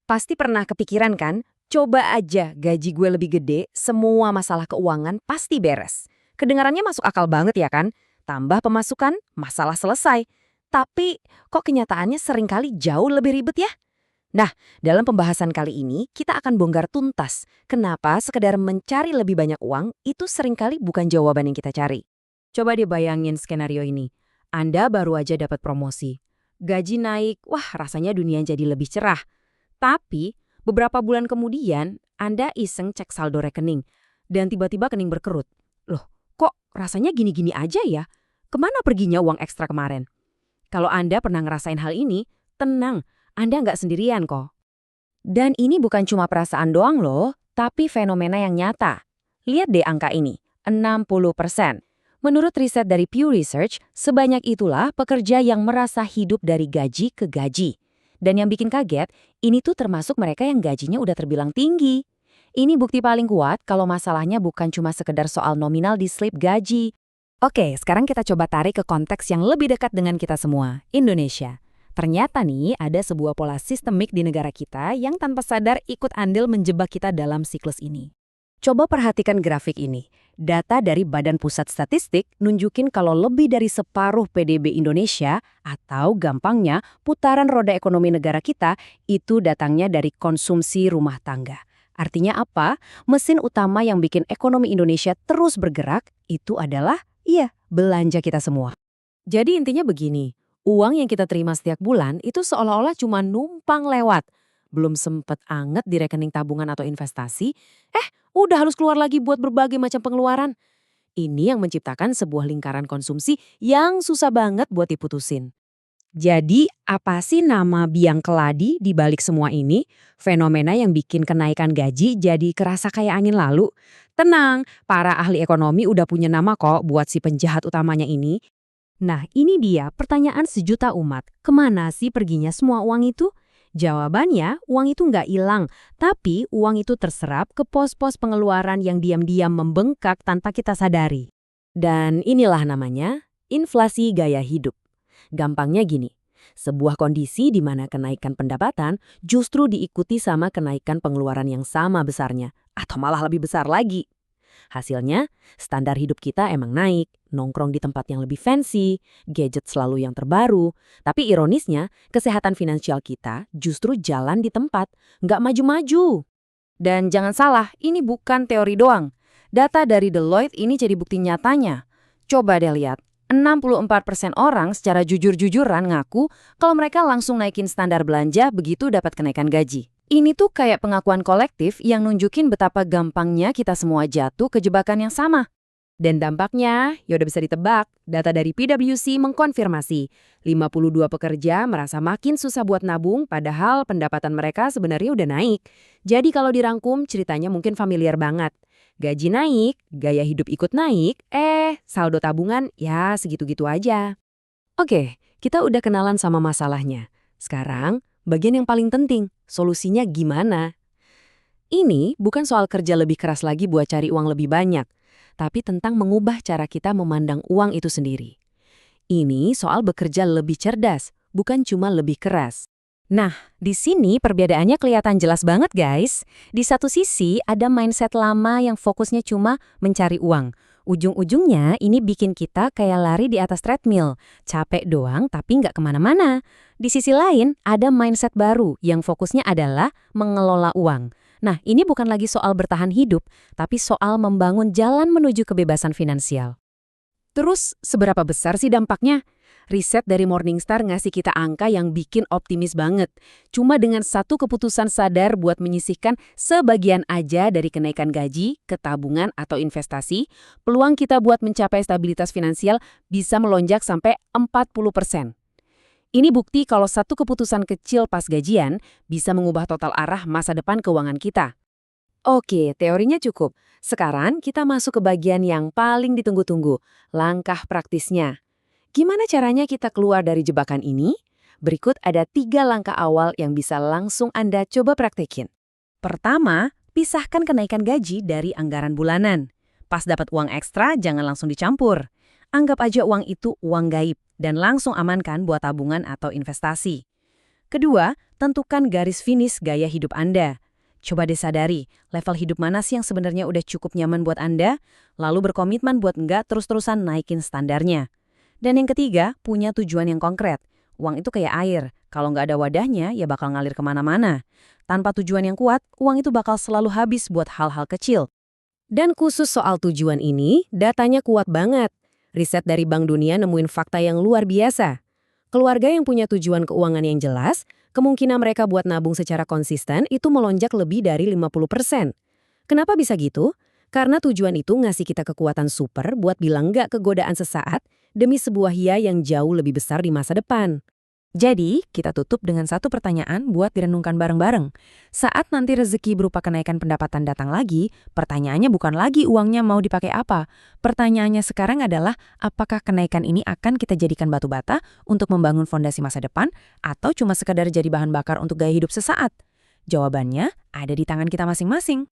Pasti pernah kepikiran kan? Coba aja gaji gue lebih gede, semua masalah keuangan pasti beres. Kedengarannya masuk akal banget ya kan? Tambah pemasukan, masalah selesai. Tapi kok kenyataannya seringkali jauh lebih ribet ya? Nah, dalam pembahasan kali ini kita akan bongkar tuntas kenapa sekedar mencari lebih banyak uang itu seringkali bukan jawaban yang kita cari. Coba deh bayangin skenario ini. Anda baru aja dapat promosi. Gaji naik, wah rasanya dunia jadi lebih cerah. Tapi, beberapa bulan kemudian, Anda iseng cek saldo rekening, dan tiba-tiba kening berkerut. Loh, kok rasanya gini-gini aja ya? Kemana perginya uang ekstra kemarin? Kalau Anda pernah ngerasain hal ini, tenang, Anda nggak sendirian kok. Dan ini bukan cuma perasaan doang loh, tapi fenomena yang nyata. Lihat deh angka ini, 60%. Menurut riset dari Pew Research, sebanyak itulah pekerja yang merasa hidup dari gaji ke gaji. Dan yang bikin kaget, ini tuh termasuk mereka yang gajinya udah terbilang tinggi. Ini bukti paling kuat kalau masalahnya bukan cuma sekedar soal nominal di slip gaji. Oke, sekarang kita coba tarik ke konteks yang lebih dekat dengan kita semua, Indonesia. Ternyata nih ada sebuah pola sistemik di negara kita yang tanpa sadar ikut andil menjebak kita dalam siklus ini. Coba perhatikan grafik ini. Data dari Badan Pusat Statistik nunjukin kalau lebih dari separuh PDB Indonesia, atau gampangnya putaran roda ekonomi negara kita, itu datangnya dari konsumsi rumah tangga. Artinya apa? Mesin utama yang bikin ekonomi Indonesia terus bergerak, itu adalah, belanja kita semua. Jadi intinya begini, uang yang kita terima setiap bulan itu seolah-olah cuma numpang lewat. Belum sempet anget di rekening tabungan atau investasi, udah harus keluar lagi buat berbagai macam pengeluaran. Ini yang menciptakan sebuah lingkaran konsumsi yang susah banget buat diputusin. Jadi, apa sih nama biang keladi di balik semua ini? Fenomena yang bikin kenaikan gaji jadi kerasa kayak angin lalu? Tenang, para ahli ekonomi udah punya nama kok buat si penjahat utamanya ini. Nah, ini dia pertanyaan sejuta umat. Kemana sih perginya semua uang itu? Jawabannya, uang itu nggak hilang, tapi uang itu terserap ke pos-pos pengeluaran yang diam-diam membengkak tanpa kita sadari. Dan inilah namanya, inflasi gaya hidup. Gampangnya gini, sebuah kondisi di mana kenaikan pendapatan justru diikuti sama kenaikan pengeluaran yang sama besarnya, atau malah lebih besar lagi. Hasilnya, standar hidup kita emang naik, nongkrong di tempat yang lebih fancy, gadget selalu yang terbaru. Tapi ironisnya, kesehatan finansial kita justru jalan di tempat, nggak maju-maju. Dan jangan salah, ini bukan teori doang. Data dari Deloitte ini jadi bukti nyatanya. Coba deh lihat, 64% orang secara jujur-jujuran ngaku kalau mereka langsung naikin standar belanja begitu dapat kenaikan gaji. Ini tuh kayak pengakuan kolektif yang nunjukin betapa gampangnya kita semua jatuh ke jebakan yang sama. Dan dampaknya, ya udah bisa ditebak, data dari PwC mengkonfirmasi 52 pekerja merasa makin susah buat nabung padahal pendapatan mereka sebenarnya udah naik. Jadi kalau dirangkum ceritanya mungkin familiar banget. Gaji naik, gaya hidup ikut naik, saldo tabungan ya segitu-gitu aja. Oke, kita udah kenalan sama masalahnya. Sekarang, bagian yang paling penting, solusinya gimana? Ini bukan soal kerja lebih keras lagi buat cari uang lebih banyak, tapi tentang mengubah cara kita memandang uang itu sendiri. Ini soal bekerja lebih cerdas, bukan cuma lebih keras. Nah, di sini perbedaannya kelihatan jelas banget guys. Di satu sisi ada mindset lama yang fokusnya cuma mencari uang. Ujung-ujungnya ini bikin kita kayak lari di atas treadmill, capek doang tapi nggak kemana-mana. Di sisi lain ada mindset baru yang fokusnya adalah mengelola uang. Nah, ini bukan lagi soal bertahan hidup, tapi soal membangun jalan menuju kebebasan finansial. Terus, seberapa besar sih dampaknya? Riset dari Morningstar ngasih kita angka yang bikin optimis banget. Cuma dengan satu keputusan sadar buat menyisihkan sebagian aja dari kenaikan gaji ke tabungan atau investasi, peluang kita buat mencapai stabilitas finansial bisa melonjak sampai 40%. Ini bukti kalau satu keputusan kecil pas gajian bisa mengubah total arah masa depan keuangan kita. Oke, teorinya cukup. Sekarang kita masuk ke bagian yang paling ditunggu-tunggu, langkah praktisnya. Gimana caranya kita keluar dari jebakan ini? Berikut ada 3 langkah awal yang bisa langsung Anda coba praktekin. Pertama, pisahkan kenaikan gaji dari anggaran bulanan. Pas dapat uang ekstra, jangan langsung dicampur. Anggap aja uang itu uang gaib dan langsung amankan buat tabungan atau investasi. Kedua, tentukan garis finish gaya hidup Anda. Coba deh sadari, level hidup mana sih yang sebenarnya udah cukup nyaman buat Anda, lalu berkomitmen buat nggak terus-terusan naikin standarnya. Dan yang ketiga, punya tujuan yang konkret. Uang itu kayak air, kalau nggak ada wadahnya, ya bakal ngalir kemana-mana. Tanpa tujuan yang kuat, uang itu bakal selalu habis buat hal-hal kecil. Dan khusus soal tujuan ini, datanya kuat banget. Riset dari Bank Dunia nemuin fakta yang luar biasa. Keluarga yang punya tujuan keuangan yang jelas, kemungkinan mereka buat nabung secara konsisten itu melonjak lebih dari 50%. Kenapa bisa gitu? Karena tujuan itu ngasih kita kekuatan super buat bilang nggak ke godaan sesaat demi sebuah hiya yang jauh lebih besar di masa depan. Jadi, kita tutup dengan satu pertanyaan buat direnungkan bareng-bareng. Saat nanti rezeki berupa kenaikan pendapatan datang lagi, pertanyaannya bukan lagi uangnya mau dipakai apa. Pertanyaannya sekarang adalah, apakah kenaikan ini akan kita jadikan batu bata untuk membangun fondasi masa depan, atau cuma sekadar jadi bahan bakar untuk gaya hidup sesaat? Jawabannya ada di tangan kita masing-masing.